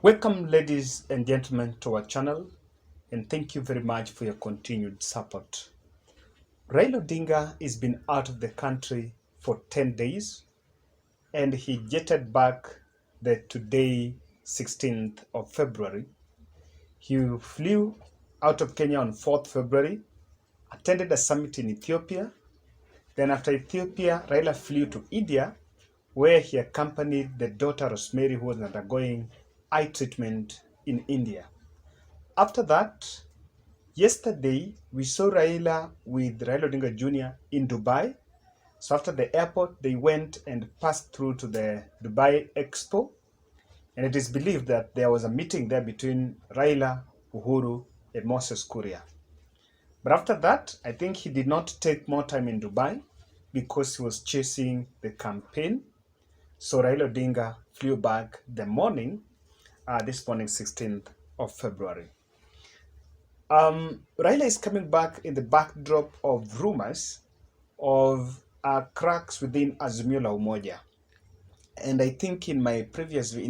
Welcome, ladies and gentlemen, to our channel, and thank you very much for your continued support. Raila Odinga has been out of the country for 10 days, and he jetted back today, 16th of February. He flew out of Kenya on 4th February, attended a summit in Ethiopia. Then after Ethiopia, Raila flew to India, where he accompanied the daughter Rosemary, who was undergoing eye treatment in India. After that, yesterday, we saw Raila with Raila Odinga Jr. in Dubai. So after the airport, they went and passed through to the Dubai Expo. And it is believed that there was a meeting there between Raila, Uhuru, and Moses Kuria. But after that, I think he did not take more time in Dubai because he was chasing the campaign. So Raila Odinga flew back this morning, 16th of February. Raila is coming back in the backdrop of rumors of cracks within Azimio la Umoja. And I think in a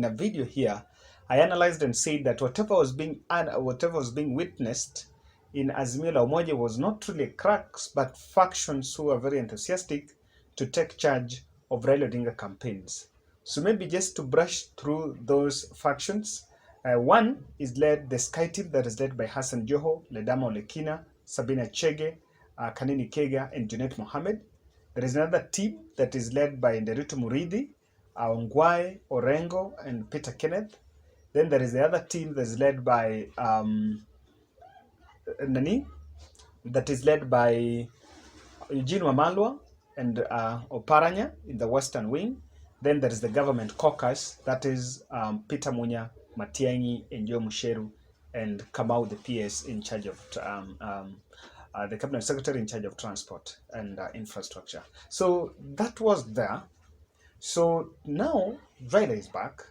video here, I analyzed and said that whatever was being witnessed in Azimio la Umoja was not really cracks, but factions who are very enthusiastic to take charge of Raila Odinga campaigns. So maybe just to brush through those factions, one is the Sky team that is led by Hassan Joho, Ledama Olekina, Sabina Chege, Kanini Kega, and Junet Mohammed. There is another team that is led by Nderitu Muridi, Ongwae, Orengo, and Peter Kenneth. Then there is the other team that is led by Eugene Wamalwa and Oparanya in the Western Wing. Then there is the government caucus, that is Peter Munya, Matiang'i, and Joho Musheru, and Kamau, the PS in charge of the cabinet secretary in charge of transport and infrastructure. So that was there. So now Raila is back.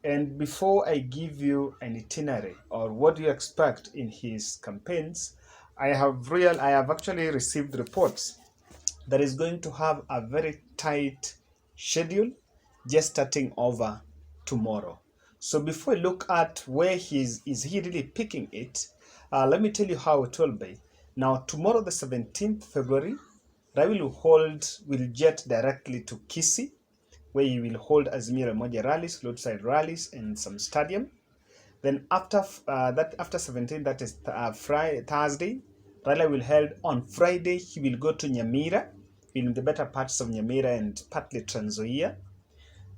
And before I give you an itinerary or what do you expect in his campaigns, I have actually received reports that is going to have a very tight schedule just starting over tomorrow. So before we look at where is he really picking it, let me tell you how it will be. Now, tomorrow, the 17th February, Raila will jet directly to Kisii, where he will hold Azimio Moja rallies, roadside rallies, in some stadium. Then after 17, that is Thursday, Raila will hold on Friday. He will go to Nyamira, in the better parts of Nyamira and partly Trans Nzoia.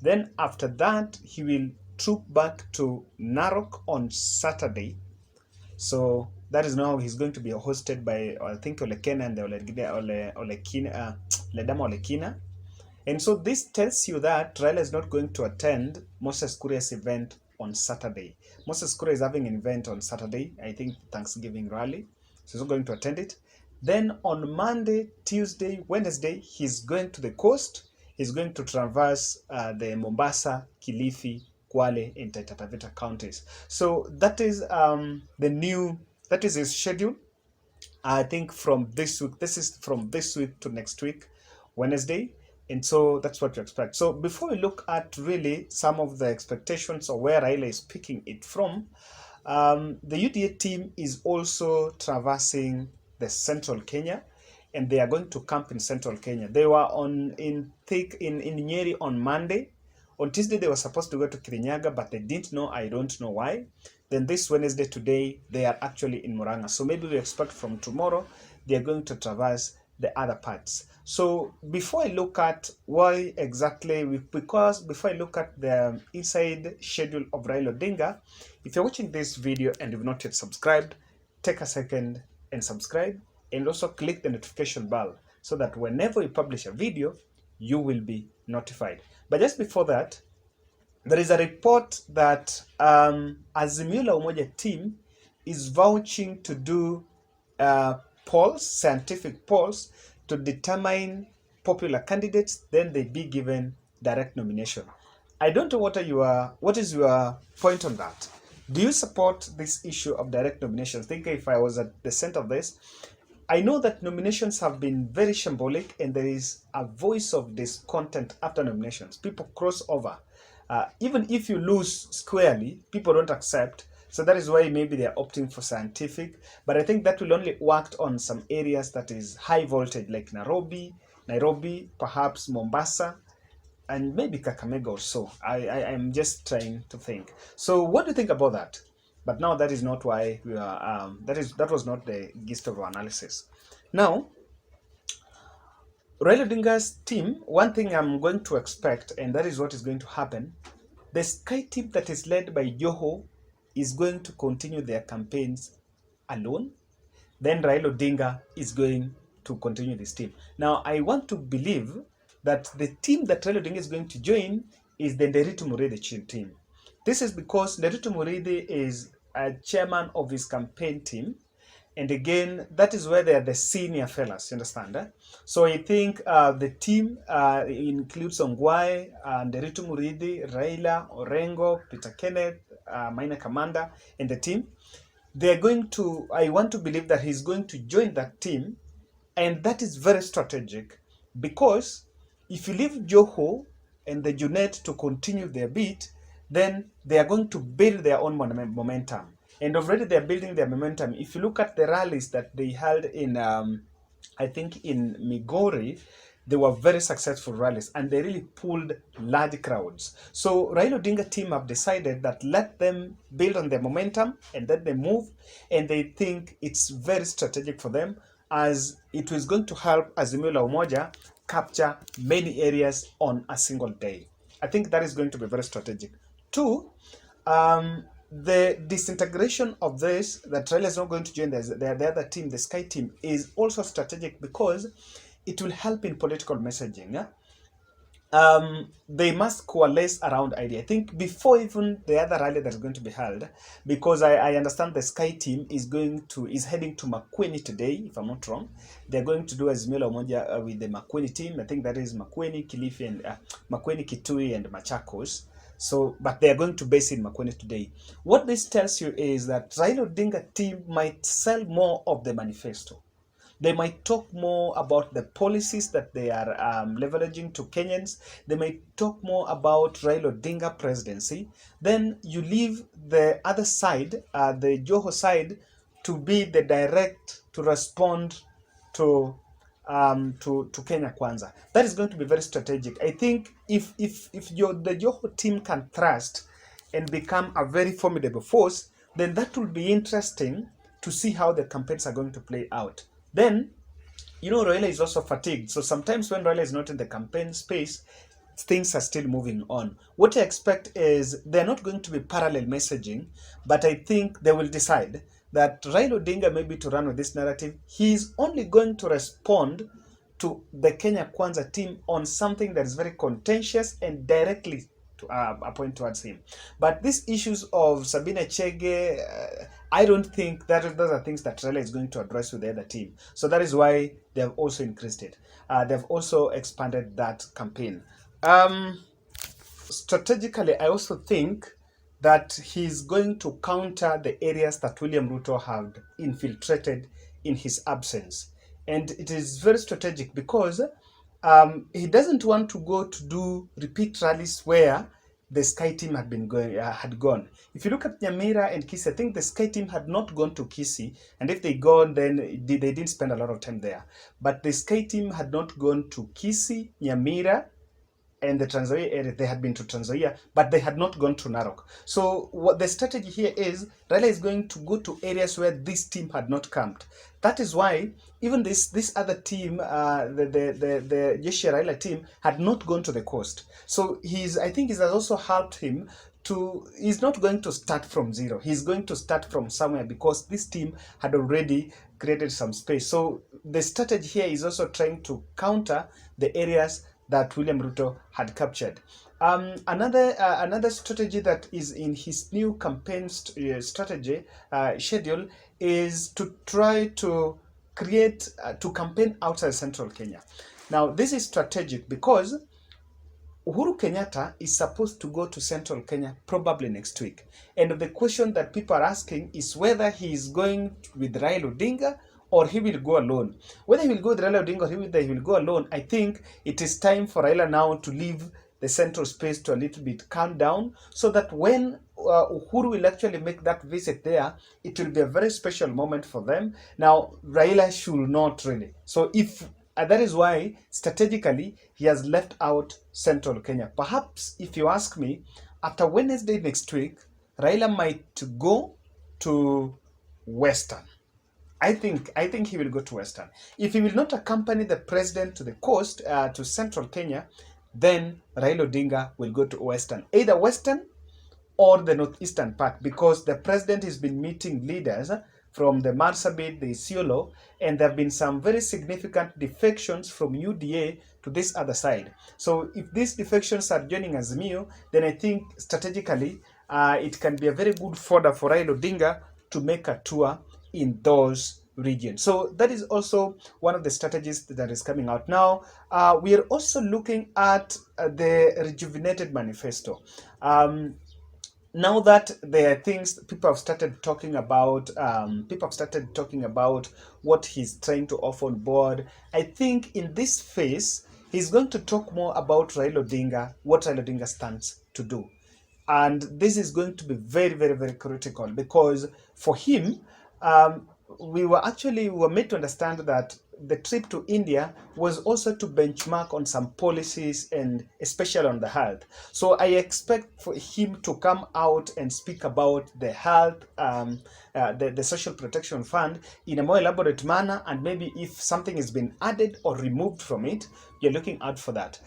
Then after that, he will troop back to Narok on Saturday. So that is now he's going to be hosted by, I think, Olekina and Ledama Olekina. And so this tells you that Raila is not going to attend Moses Kuria's event on Saturday. Moses Kuria is having an event on Saturday, I think Thanksgiving rally. So he's not going to attend it. Then on Monday, Tuesday, Wednesday, he's going to the coast. He's going to traverse the Mombasa, Kilifi, Kwale, and Taita Taveta counties. So that is that is his schedule. I think from this week, this is from this week to next week, Wednesday. And so that's what you expect. So before we look at really some of the expectations or where Raila is picking it from, the UDA team is also traversing the central Kenya, and they are going to camp in central Kenya. They were in Nyeri on Monday. On Tuesday, they were supposed to go to Kirinyaga, but they didn't know. I don't know why. Then this Wednesday, today, they are actually in Murang'a. So maybe we expect from tomorrow, they are going to traverse the other parts. So before I look at why exactly, before I look at the inside schedule of Raila Odinga, if you're watching this video and you've not yet subscribed, take a second and subscribe, and also click the notification bell so that whenever we publish a video, you will be notified. But just before that, there is a report that Azimio la Umoja team is vouching to do polls, scientific polls, to determine popular candidates, then they be given direct nomination. I don't know what is your point on that. Do you support this issue of direct nominations? Think if I was at the center of this, I know that nominations have been very shambolic and there is a voice of discontent after nominations. People cross over. Even if you lose squarely, people don't accept. So that is why maybe they're opting for scientific. But I think that will only work on some areas that is high voltage, like Nairobi, perhaps Mombasa, and maybe Kakamega or so. I'm just trying to think. So what do you think about that? But now that is not why we are. That was not the gist of our analysis. Now, Raila Odinga's team. One thing I'm going to expect, and that is what is going to happen. The Sky team that is led by Joho is going to continue their campaigns alone. Then Raila Odinga is going to continue this team. Now, I want to believe that the team that Raila Odinga is going to join is the Nderitu Muridi team. This is because Nderitu Muridi is a chairman of his campaign team. And again, that is where they are the senior fellas, you understand? So I think the team includes Ongwae, Nderitu Muridi, Raila, Orengo, Peter Kenneth, Maina Kamanda, and the team. They're going to, I want to believe that he's going to join that team, and that is very strategic, because if you leave Joho and the Junet to continue their beat, then they are going to build their own momentum. And already they're building their momentum. If you look at the rallies that they held in, I think in Migori, they were very successful rallies, and they really pulled large crowds. So Raila Odinga team have decided that let them build on their momentum and then they move, and they think it's very strategic for them, as it was going to help Azimio la Umoja capture many areas on a single day. I think that is going to be very strategic. Two, the disintegration of this, that Raila is not going to join the other team, the Sky team, is also strategic because it will help in political messaging. They must coalesce around idea. I think before even the other rally that is going to be held, because I understand the Sky team is heading to Makueni today, if I'm not wrong. They're going to do Azimio la Umoja with the Makueni team. I think that is Makueni, Kilifi, and Makueni, Kitui, and Machakos. So, but they are going to base in Makueni today. What this tells you is that Raila Odinga team might sell more of the manifesto. They might talk more about the policies that they are leveraging to Kenyans. They might talk more about Raila Odinga presidency. Then you leave the other side, the Joho side, to be the direct, to respond to Kenya Kwanza. That is going to be very strategic. I think if the Joho team can thrust and become a very formidable force, then that will be interesting to see how the campaigns are going to play out. Then, you know, Raila is also fatigued. So sometimes when Raila is not in the campaign space, things are still moving on. What I expect is they're not going to be parallel messaging, but I think they will decide that Raila Odinga, maybe to run with this narrative, he's only going to respond to the Kenya Kwanza team on something that is very contentious and directly to point towards him. But these issues of Sabina Chege, I don't think that those are things that Raila is going to address with the other team. So that is why they have also increased it. They've also expanded that campaign. Strategically, I also think that he's going to counter the areas that William Ruto had infiltrated in his absence. And it is very strategic because he doesn't want to go to do repeat rallies where the Sky team had gone. If you look at Nyamira and Kisii, I think the Sky team had not gone to Kisii, and if they gone, then they didn't spend a lot of time there. But the Sky team had not gone to Kisii, Nyamira, and the Trans Nzoia area. They had been to Trans Nzoia, but they had not gone to Narok. So what the strategy here is, Raila is going to go to areas where this team had not camped. That is why even this other team, the Jeshi Raila team, had not gone to the coast. So I think it has also helped him he's not going to start from zero. He's going to start from somewhere because this team had already created some space. So the strategy here is also trying to counter the areas that William Ruto had captured. Another strategy that is in his new campaign strategy schedule is to try to create, to campaign outside central Kenya. Now, this is strategic because Uhuru Kenyatta is supposed to go to central Kenya probably next week. And the question that people are asking is whether he is going with Raila Odinga or he will go alone. Whether he will go with Raila Odinga or whether he will go alone, I think it is time for Raila now to leave the central space to a little bit calm down, so that when Uhuru will actually make that visit there, it will be a very special moment for them. Now, Raila should not really. So if that is why strategically he has left out central Kenya. Perhaps, if you ask me, after Wednesday next week, Raila might go to Western. I think he will go to Western. If he will not accompany the president to the coast, to central Kenya, then Raila Odinga will go to Western. Either Western or the northeastern part, because the president has been meeting leaders from the Marsabit, the Isiolo, and there have been some very significant defections from UDA to this other side. So if these defections are joining Azimio, then I think strategically it can be a very good fodder for Raila Odinga to make a tour in those regions. So that is also one of the strategies that is coming out. Now, we are also looking at the rejuvenated manifesto. Now that there are things people have started talking about, what he's trying to offer on board. I think in this phase, he's going to talk more about Raila Odinga, what Raila Odinga stands to do. And this is going to be very, very, very critical, because for him, we were made to understand that the trip to India was also to benchmark on some policies, and especially on the health. So I expect for him to come out and speak about the health, the social protection fund in a more elaborate manner, and maybe if something has been added or removed from it, you're looking out for that.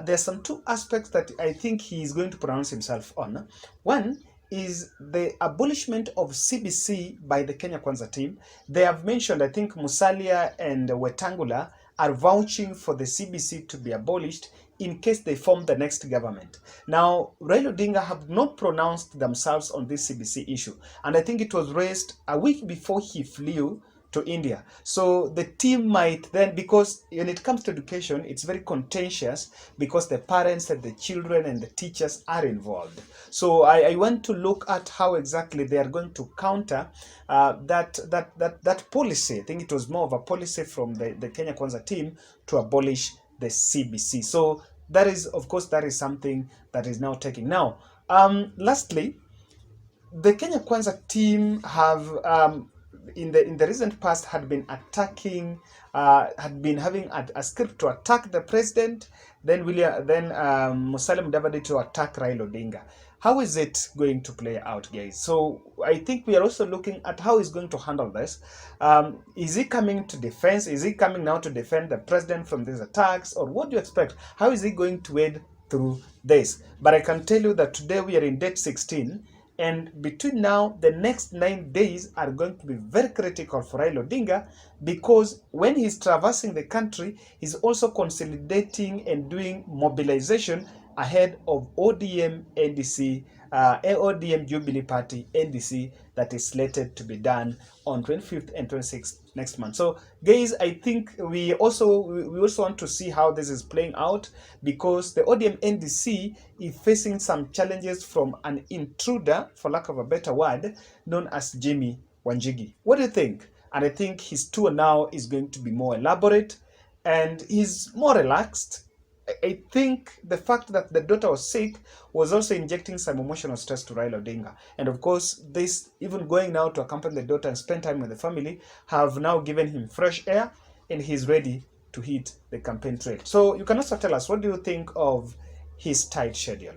There's some two aspects that I think he is going to pronounce himself on. One is the abolishment of CBC by the Kenya Kwanza team. They have mentioned, I think Musalia and Wetangula are vouching for the CBC to be abolished in case they form the next government. Now, Raila Odinga have not pronounced themselves on this CBC issue, and I think it was raised a week before he flew to India. So the team might then, because when it comes to education, it's very contentious, because the parents and the children and the teachers are involved. So I want to look at how exactly they are going to counter that policy. I think it was more of a policy from the Kenya Kwanza team to abolish the CBC. So that is, of course, that is something that is now taking. Now, lastly, the Kenya Kwanza team have in the recent past had been attacking, had been having a script to attack the president, then Musalia Mudavadi to attack Raila Odinga. How is it going to play out, guys? So I think we are also looking at how he's going to handle this. Is he coming to defense? Is he coming now to defend the president from these attacks? Or what do you expect? How is he going to wade through this? But I can tell you that today we are in date 16, and between now, the next 9 days are going to be very critical for Raila Odinga, because when he's traversing the country, he's also consolidating and doing mobilization ahead of ODM NDC, ODM Jubilee Party NDC, that is slated to be done on 25th and 26th next month. So guys, I think we also want to see how this is playing out, because the ODM NDC is facing some challenges from an intruder, for lack of a better word, known as Jimmy Wanjigi. What do you think? And I think his tour now is going to be more elaborate, and he's more relaxed. I think the fact that the daughter was sick was also injecting some emotional stress to Raila Odinga. And of course, this, even going now to accompany the daughter and spend time with the family, have now given him fresh air, and he's ready to hit the campaign trail. So you can also tell us, what do you think of his tight schedule?